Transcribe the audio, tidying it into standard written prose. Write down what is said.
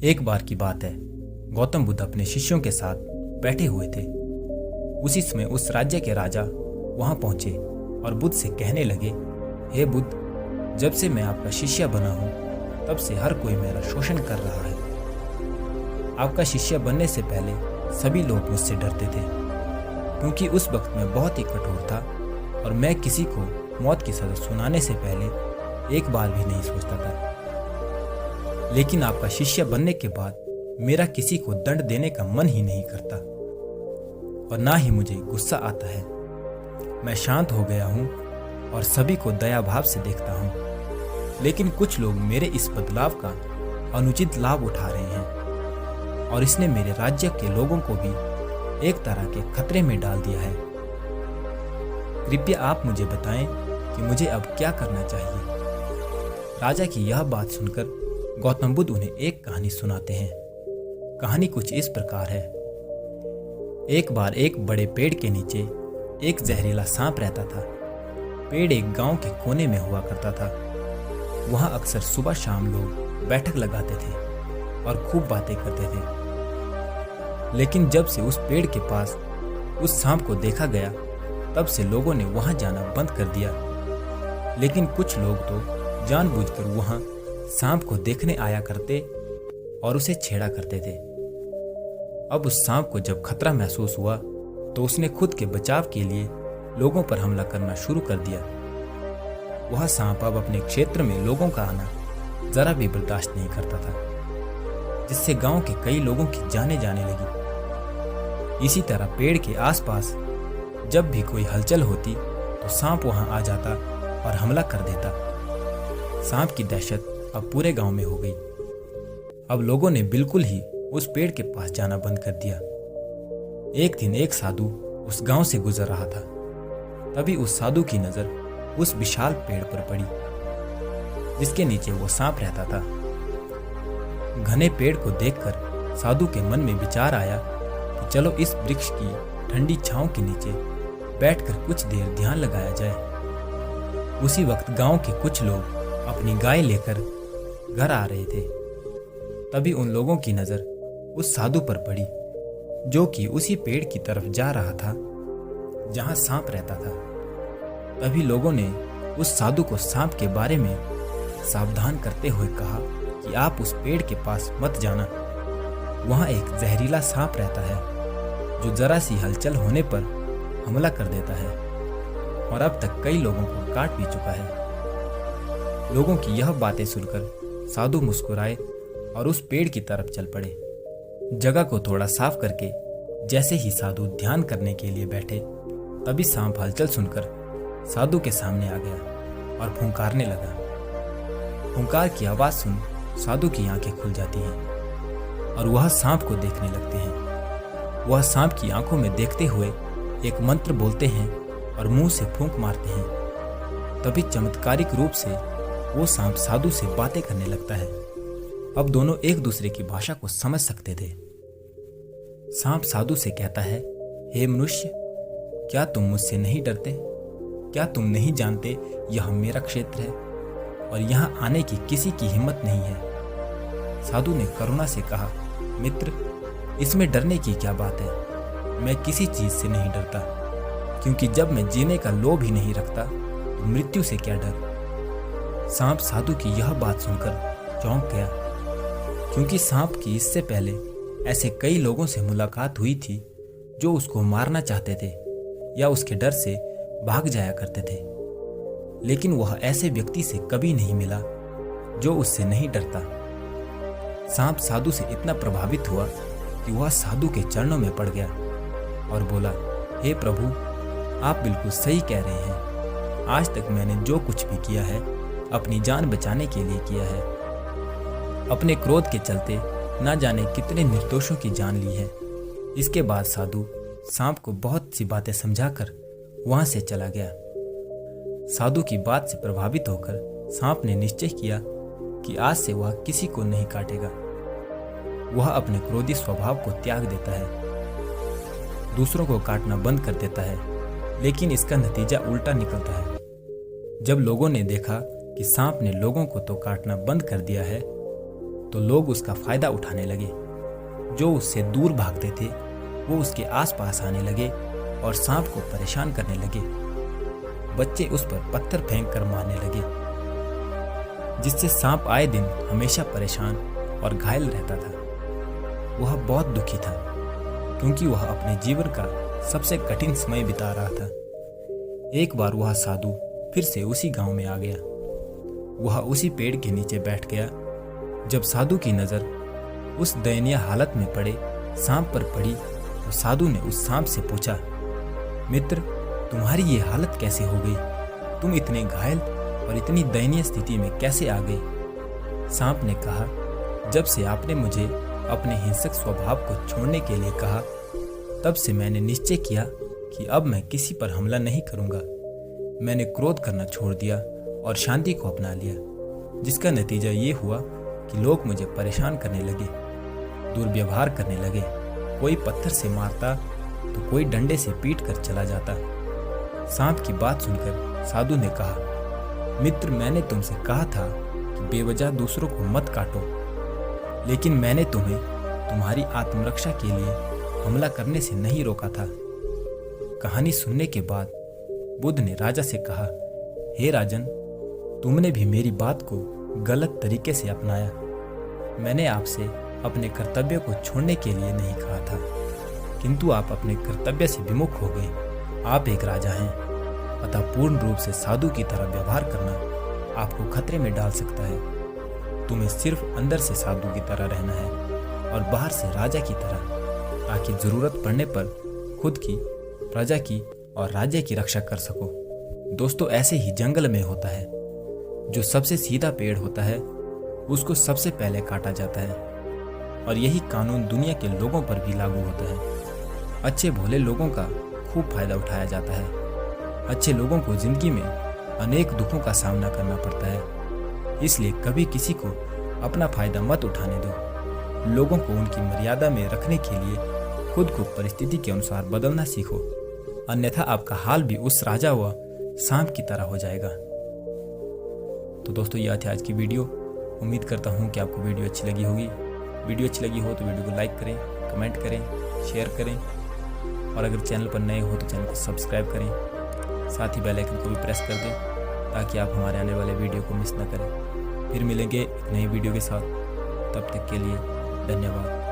एक बार की बात है, गौतम बुद्ध अपने शिष्यों के साथ बैठे हुए थे। उसी समय उस राज्य के राजा वहां पहुंचे और बुद्ध से कहने लगे, हे बुद्ध, जब से मैं आपका शिष्य बना हूं तब से हर कोई मेरा शोषण कर रहा है। आपका शिष्य बनने से पहले सभी लोग मुझसे डरते थे, क्योंकि उस वक्त मैं बहुत ही कठोर था और मैं किसी को मौत की सजा सुनाने से पहले एक बार भी नहीं सोचता था। लेकिन आपका शिष्य बनने के बाद मेरा किसी को दंड देने का मन ही नहीं करता और ना ही मुझे गुस्सा आता है। मैं शांत हो गया हूँ और सभी को दया भाव से देखता हूँ। लेकिन कुछ लोग मेरे इस बदलाव का अनुचित लाभ उठा रहे हैं और इसने मेरे राज्य के लोगों को भी एक तरह के खतरे में डाल दिया है। कृपया आप मुझे बताएं कि मुझे अब क्या करना चाहिए। राजा की यह बात सुनकर गौतम बुद्ध उन्हें एक कहानी सुनाते हैं। कहानी कुछ इस प्रकार है। एक बार एक बड़े पेड़ के नीचे एक जहरीला सांप रहता था। पेड़ एक गांव के कोने में हुआ करता था। वहां अक्सर सुबह शाम लोग बैठक लगाते थे और खूब बातें करते थे। लेकिन जब से उस पेड़ के पास उस सांप को देखा गया, तब से लोगों ने वहां जाना बंद कर दिया। लेकिन कुछ लोग तो जानबूझकर वहां सांप को देखने आया करते और उसे छेड़ा करते थे। अब उस सांप को जब खतरा महसूस हुआ तो उसने खुद के बचाव के लिए लोगों पर हमला करना शुरू कर दिया। वह सांप अब अपने क्षेत्र में लोगों का आना जरा भी बर्दाश्त नहीं करता था, जिससे गांव के कई लोगों की जाने जाने लगी। इसी तरह पेड़ के आसपास जब भी कोई हलचल होती तो सांप वहां आ जाता और हमला कर देता। सांप की दहशत अब पूरे गांव में हो गई। अब लोगों ने बिल्कुल ही उस पेड़ के पास जाना बंद कर दिया। एक दिन एक साधु उस गांव से गुजर रहा था। तभी उस साधु की नजर उस विशाल पेड़ पर पड़ी, जिसके नीचे वो सांप रहता था। घने पेड़ को देखकर साधु के मन में विचार आया कि चलो इस वृक्ष की ठंडी छांव के नीचे बैठकर कुछ देर ध्यान लगाया जाए। उसी वक्त गांव के कुछ लोग अपनी गाय लेकर घर आ रहे थे। तभी उन लोगों की नजर उस साधु पर पड़ी, जो कि उसी पेड़ की तरफ जा रहा था जहां सांप रहता था। तभी लोगों ने उस साधु को सांप के बारे में सावधान करते हुए कहा कि आप उस पेड़ के पास मत जाना। वहां एक जहरीला सांप रहता है जो जरा सी हलचल होने पर हमला कर देता है और अब तक कई लोगों को काट भी चुका है। लोगों की यह बातें सुनकर साधु मुस्कुराए और उस पेड़ की तरफ चल पड़े। जगह को थोड़ा साफ करके जैसे ही साधु ध्यान करने के लिए बैठे, तभी सांप हलचल सुनकर साधु के सामने आ गया और फुंकारने लगा। फुंकार की आवाज सुन साधु की आंखें खुल जाती हैं और वह सांप को देखने लगते हैं। वह सांप की आंखों में देखते हुए एक मंत्र बोलते हैं और मुंह से फूंक मारते हैं। तभी चमत्कारिक रूप से वो सांप साधु से बातें करने लगता है। अब दोनों एक दूसरे की भाषा को समझ सकते थे। सांप साधु से कहता है, हे मनुष्य, क्या तुम मुझसे नहीं डरते? क्या तुम नहीं जानते यह मेरा क्षेत्र है और यहाँ आने की किसी की हिम्मत नहीं है? साधु ने करुणा से कहा, मित्र, इसमें डरने की क्या बात है? मैं किसी चीज से नहीं डरता, क्योंकि जब मैं जीने का लोभ ही नहीं रखता तो मृत्यु से क्या डर। सांप साधु की यह बात सुनकर चौंक गया, क्योंकि सांप की इससे पहले ऐसे कई लोगों से मुलाकात हुई थी जो उसको मारना चाहते थे या उसके डर से भाग जाया करते थे। लेकिन वह ऐसे व्यक्ति से कभी नहीं मिला जो उससे नहीं डरता। सांप साधु से इतना प्रभावित हुआ कि वह साधु के चरणों में पड़ गया और बोला, हे प्रभु, आप बिल्कुल सही कह रहे हैं। आज तक मैंने जो कुछ भी किया है अपनी जान बचाने के लिए किया है। अपने क्रोध के चलते ना जाने कितने निर्दोषों की जान ली है। इसके बाद साधु सांप को बहुत सी बातें समझाकर वहां से चला गया। साधु की बात से प्रभावित होकर सांप ने निश्चय किया कि आज से वह किसी को नहीं काटेगा। वह अपने क्रोधी स्वभाव को त्याग देता है, दूसरों को काटना बंद कर देता है। लेकिन इसका नतीजा उल्टा निकलता है। जब लोगों ने देखा कि सांप ने लोगों को तो काटना बंद कर दिया है, तो लोग उसका फायदा उठाने लगे। जो उससे दूर भागते थे वो उसके आसपास आने लगे और सांप को परेशान करने लगे। बच्चे उस पर पत्थर फेंक कर मारने लगे, जिससे सांप आए दिन हमेशा परेशान और घायल रहता था। वह बहुत दुखी था क्योंकि वह अपने जीवन का सबसे कठिन समय बिता रहा था। एक बार वह साधु फिर से उसी गांव में आ गया। वह उसी पेड़ के नीचे बैठ गया। जब साधु की नज़र उस दयनीय हालत में पड़े सांप पर पड़ी तो साधु ने उस सांप से पूछा, मित्र, तुम्हारी ये हालत कैसे हो गई? तुम इतने घायल और इतनी दयनीय स्थिति में कैसे आ गए? सांप ने कहा, जब से आपने मुझे अपने हिंसक स्वभाव को छोड़ने के लिए कहा, तब से मैंने निश्चय किया कि अब मैं किसी पर हमला नहीं करूंगा। मैंने क्रोध करना छोड़ दिया और शांति को अपना लिया, जिसका नतीजा ये हुआ कि लोग मुझे परेशान करने लगे, दुर्व्यवहार करने लगे। कोई पत्थर से मारता तो कोई डंडे से पीट कर चला जाता। सांप की बात सुनकर साधु ने कहा, मित्र, मैंने तुमसे कहा था कि बेवजह दूसरों को मत काटो, लेकिन मैंने तुम्हें तुम्हारी आत्मरक्षा के लिए हमला करने से नहीं रोका था। कहानी सुनने के बाद बुद्ध ने राजा से कहा, हे राजन, तुमने भी मेरी बात को गलत तरीके से अपनाया। मैंने आपसे अपने कर्तव्य को छोड़ने के लिए नहीं कहा था, किंतु आप अपने कर्तव्य से विमुख हो गए। आप एक राजा हैं, अतः पूर्ण रूप से साधु की तरह व्यवहार करना आपको खतरे में डाल सकता है। तुम्हें सिर्फ अंदर से साधु की तरह रहना है और बाहर से राजा की तरह, ताकि जरूरत पड़ने पर खुद की, प्रजा की और राज्य की रक्षा कर सको। दोस्तों, ऐसे ही जंगल में होता है, जो सबसे सीधा पेड़ होता है उसको सबसे पहले काटा जाता है, और यही कानून दुनिया के लोगों पर भी लागू होता है। अच्छे भोले लोगों का खूब फायदा उठाया जाता है। अच्छे लोगों को जिंदगी में अनेक दुखों का सामना करना पड़ता है, इसलिए कभी किसी को अपना फायदा मत उठाने दो। लोगों को उनकी मर्यादा में रखने के लिए खुद को परिस्थिति के अनुसार बदलना सीखो, अन्यथा आपका हाल भी उस राजा व सांप की तरह हो जाएगा। तो दोस्तों, यह थी आज की वीडियो। उम्मीद करता हूँ कि आपको वीडियो अच्छी लगी होगी। वीडियो अच्छी लगी हो तो वीडियो को लाइक करें, कमेंट करें, शेयर करें, और अगर चैनल पर नए हो तो चैनल को सब्सक्राइब करें। साथ ही बेल आइकन को भी प्रेस कर दें ताकि आप हमारे आने वाले वीडियो को मिस न करें। फिर मिलेंगे एक नई वीडियो के साथ, तब तक के लिए धन्यवाद।